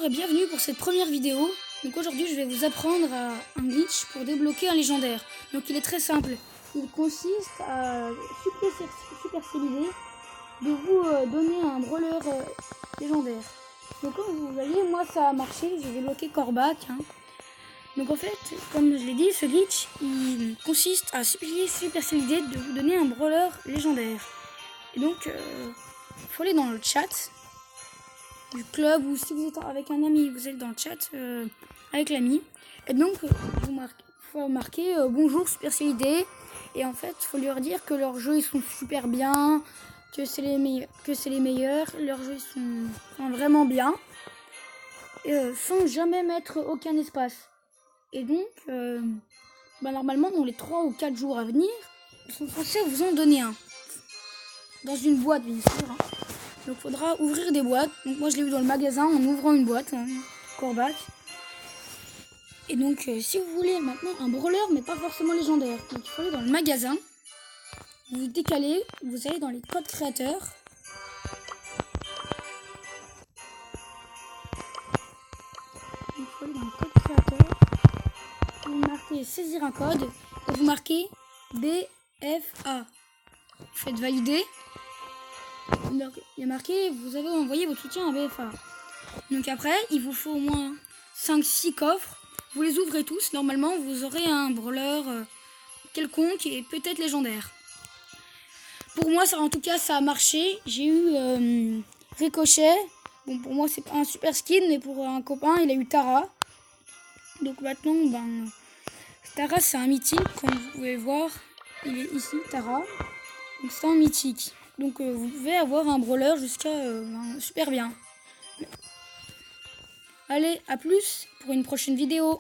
Bonjour et bienvenue pour cette première vidéo. Donc aujourd'hui je vais vous apprendre un glitch pour débloquer un légendaire. Donc il est très simple. Il consiste à supercéliser de vous donner un brawler légendaire. Donc comme vous voyez, moi ça a marché, j'ai débloqué Corbac. Donc en fait, comme je l'ai dit, ce glitch il consiste à supercéliser de vous donner un brawler légendaire. Et donc il faut aller dans le chat du club, ou si vous êtes avec un ami, vous êtes dans le chat avec l'ami. Et donc, il faut marquer bonjour Supercell. Et en fait, il faut leur dire que leurs jeux ils sont super bien, que c'est les meilleurs, leurs jeux ils sont vraiment bien, sans jamais mettre aucun espace. Et donc, normalement, dans les 3 ou 4 jours à venir, ils sont censés vous en donner un. Dans une boîte, bien sûr. Donc il faudra ouvrir des boîtes. Donc moi je l'ai vu dans le magasin en ouvrant une boîte, Corbac. Et donc si vous voulez maintenant un brawler mais pas forcément légendaire, donc il faut aller dans le magasin, vous décalez, vous allez dans les codes créateurs. Il faut aller dans le code créateur, vous marquez saisir un code et vous marquez BFA. Vous faites valider. Donc, il y a marqué vous avez envoyé votre soutien à BFA. Donc après, il vous faut au moins 5-6 coffres. Vous les ouvrez tous. Normalement, vous aurez un brawler quelconque et peut-être légendaire. Pour moi, ça, en tout cas, ça a marché. J'ai eu Ricochet. Bon, pour moi, c'est pas un super skin, mais pour un copain, il a eu Tara. Donc maintenant, Tara, c'est un mythique. Comme vous pouvez voir, il est ici, Tara. Donc c'est un mythique. Donc vous pouvez avoir un brawler jusqu'à super bien. Allez, à plus pour une prochaine vidéo.